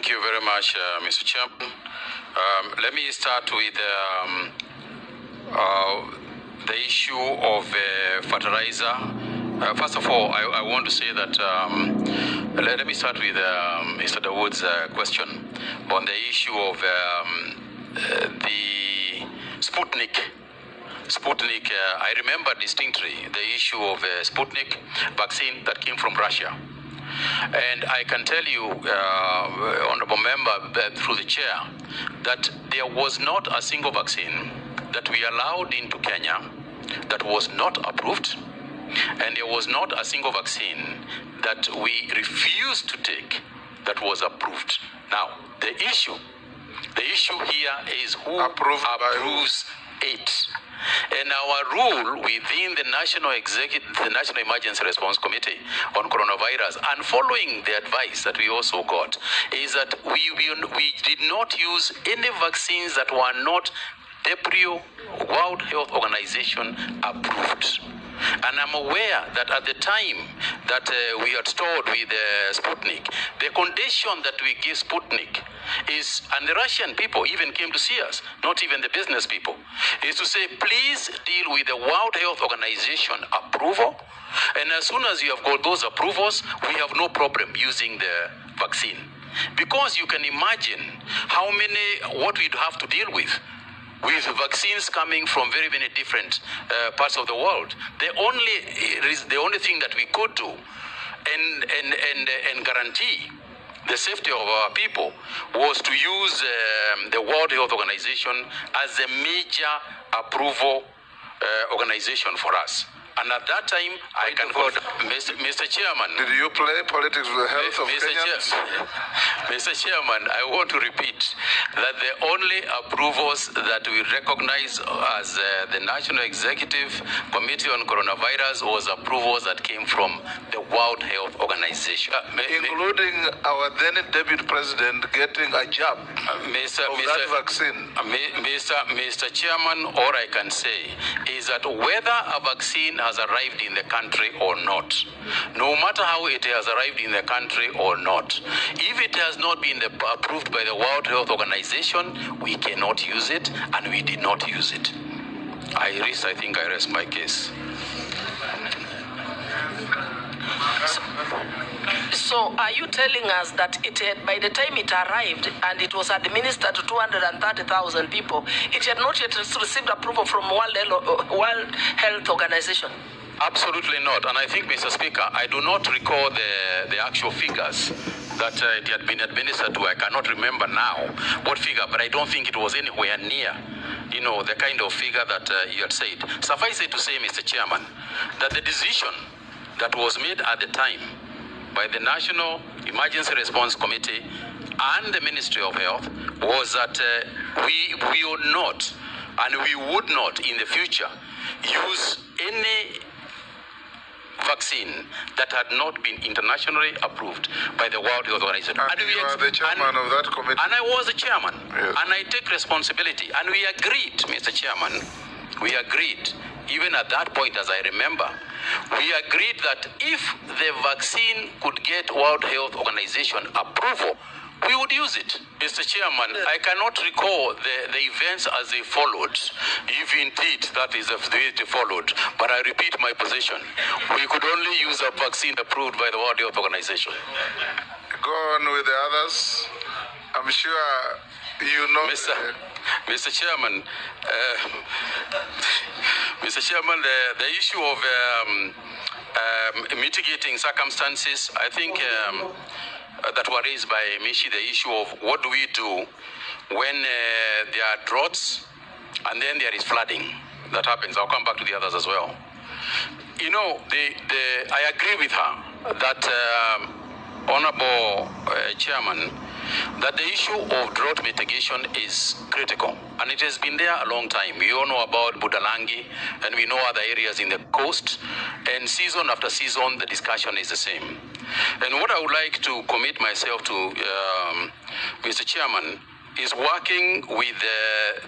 Thank you very much, Mr. Chairman. Let me start with the issue of fertilizer. First of all, I want to say that let me start with Mr. Dawood's question on the issue of the Sputnik. I remember distinctly the issue of Sputnik vaccine that came from Russia. And I can tell you, Honorable Member, through the chair, that there was not a single vaccine that we allowed into Kenya that was not approved, and there was not a single vaccine that we refused to take that was approved. Now, the issue here is who approves it. And our rule within the National Emergency Response Committee on coronavirus, and following the advice that we also got, is that we did not use any vaccines that were not WHO, World Health Organization approved. And I'm aware that at the time that we had stored with Sputnik, the condition that we give Sputnik is, and the Russian people even came to see us, not even the business people, is to say, please deal with the World Health Organization approval. And as soon as you have got those approvals, we have no problem using the vaccine. Because you can imagine what we'd have to deal with vaccines coming from very, very different parts of the world. The only thing that we could do and guarantee the safety of our people was to use the World Health Organization as a major approval organization for us. And at that time, I can quote Mr. Chairman. Did you play politics with the health of Kenyans? Mr. Chairman, I want to repeat that the only approvals that we recognize as the National Executive Committee on Coronavirus was approvals that came from the World Health Organization. Including our then Deputy President getting a jab of that vaccine. Mr. Chairman, all I can say is that whether a vaccine has arrived in the country or not, no matter how it has arrived in the country or not, if it has not been approved by the World Health Organization, we cannot use it, and we did not use it. I think I rest my case. So are you telling us that by the time it arrived and it was administered to 230,000 people, it had not yet received approval from World Health Organization? Absolutely not. And I think, Mr. Speaker, I do not recall the actual figures that it had been administered to. I cannot remember now what figure, but I don't think it was anywhere near, the kind of figure that you had said. Suffice it to say, Mr. Chairman, that the decision that was made at the time by the National Emergency Response Committee and the Ministry of Health was that we will not, and we would not in the future, use any vaccine that had not been internationally approved by the World Health Organization. And you are the chairman of that committee. And I was the chairman. Yes. And I take responsibility. And we agreed, Mr. Chairman, even at that point, as I remember, we agreed that if the vaccine could get World Health Organization approval, we would use it. Mr. Chairman, I cannot recall the events as they followed, if indeed that is the way they followed. But I repeat my position. We could only use a vaccine approved by the World Health Organization. Go on with the others. I'm sure you know. Mr. Chairman, the issue of mitigating circumstances, I think that were raised by Mishi, the issue of what do we do when there are droughts and then there is flooding that happens. I'll come back to the others as well. I agree with her that, Honorable Chairman, that the issue of drought mitigation is critical, and it has been there a long time. We all know about Budalangi, and we know other areas in the coast, and season after season, the discussion is the same. And what I would like to commit myself to, Mr. Chairman, is working with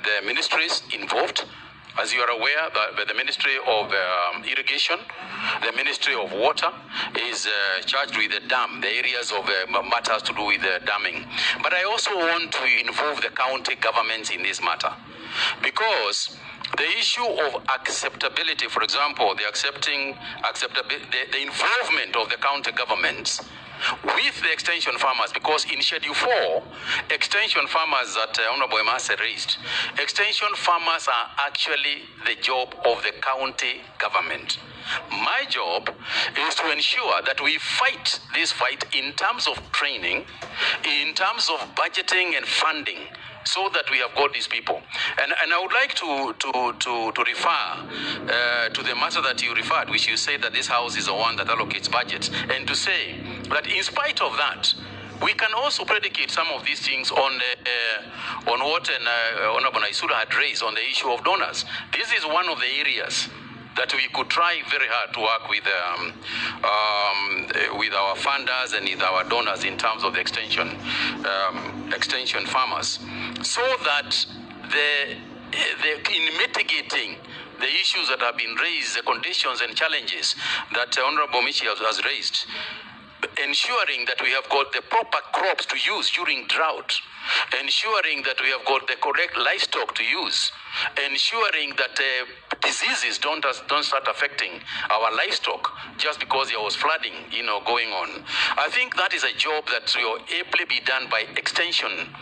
the ministries involved. As you are aware, the Ministry of Irrigation, the Ministry of Water is charged with the dam, the areas of matters to do with the damming. But I also want to involve the county governments in this matter, because the issue of acceptability, for example, the involvement of the county governments with the extension farmers, because in Schedule 4, extension farmers that Honorable Emase raised, extension farmers are actually the job of the county government. My job is to ensure that we fight this fight in terms of training, in terms of budgeting and funding, so that we have got these people. And I would like to refer to the matter that you referred, which you said that this house is the one that allocates budgets, and to say that in spite of that, we can also predicate some of these things on what Honorable Naisura had raised on the issue of donors. This is one of the areas that we could try very hard to work with our funders and with our donors in terms of the extension farmers, so that in mitigating the issues that have been raised, the conditions and challenges that Honorable Michi has raised, ensuring that we have got the proper crops to use during drought, ensuring that we have got the correct livestock to use, ensuring that diseases don't start affecting our livestock just because there was flooding, going on. I think that is a job that will ably be done by extension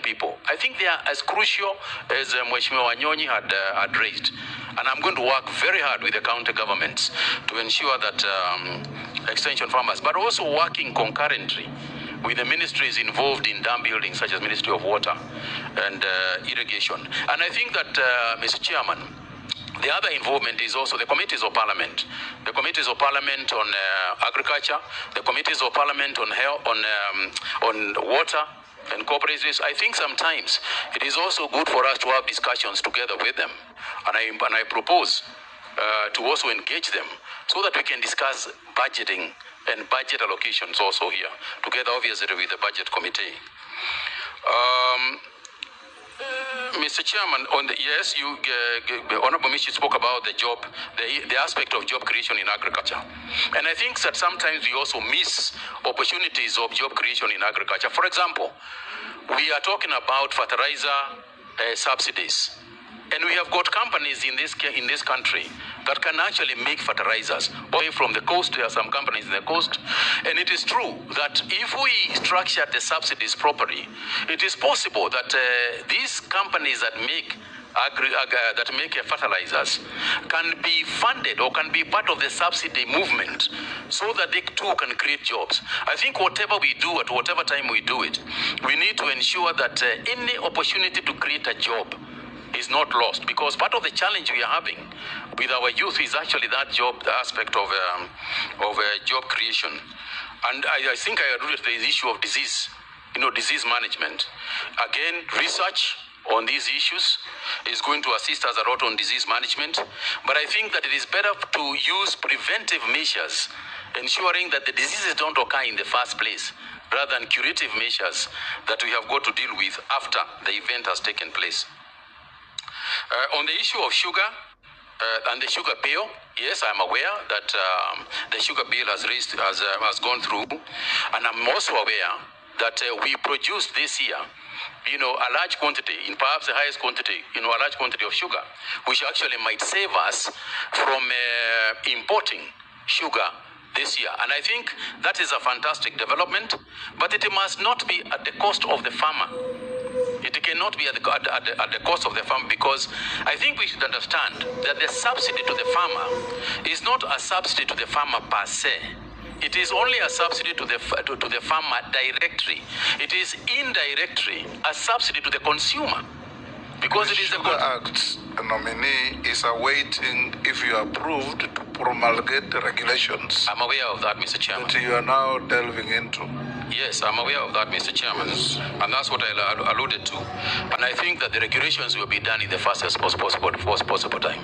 people. I think they are as crucial as Mheshimiwa Wanyonyi had raised. And I'm going to work very hard with the county governments to ensure that extension farmers, but also working concurrently with the ministries involved in dam building, such as Ministry of Water and Irrigation. And I think that, Mr. Chairman, the other involvement is also the committees of parliament. The committees of parliament on agriculture, the committees of parliament on health, on water and cooperatives. I think sometimes it is also good for us to have discussions together with them. And I propose to also engage them so that we can discuss budgeting and budget allocations also here, together obviously with the budget committee. Mr. Chairman, yes, Honorable Michi spoke about the aspect of job creation in agriculture. And I think that sometimes we also miss opportunities of job creation in agriculture. For example, we are talking about fertilizer subsidies. And we have got companies in this country that can actually make fertilizers. Away from the coast, there are some companies in the coast. And it is true that if we structure the subsidies properly, it is possible that these companies that make fertilizers can be funded or can be part of the subsidy movement, so that they too can create jobs. I think whatever we do, at whatever time we do it, we need to ensure that any opportunity to create a job is not lost, because part of the challenge we are having with our youth is actually that job, the aspect of job creation. And I think I alluded to the issue of disease, disease management. Again, research on these issues is going to assist us a lot on disease management. But I think that it is better to use preventive measures, ensuring that the diseases don't occur in the first place, rather than curative measures that we have got to deal with after the event has taken place. On the issue of sugar and the sugar bill, yes, I'm aware that the sugar bill has gone through, and I'm also aware that we produced this year, a large quantity, in perhaps the highest quantity, a large quantity of sugar, which actually might save us from importing sugar this year. And I think that is a fantastic development, but it must not be at the cost of the farmer. It cannot be at the cost of the farmer, because I think we should understand that the subsidy to the farmer is not a subsidy to the farmer per se. It is only a subsidy to the farmer directly. It is indirectly a subsidy to the consumer, because it is the Sugar Act nominee is awaiting, if you are approved, to promulgate the regulations. I'm aware of that, Mr. Chairman. That you are now delving into. Yes, I'm aware of that, Mr. Chairman, and that's what I alluded to. And I think that the regulations will be done in the fastest possible time.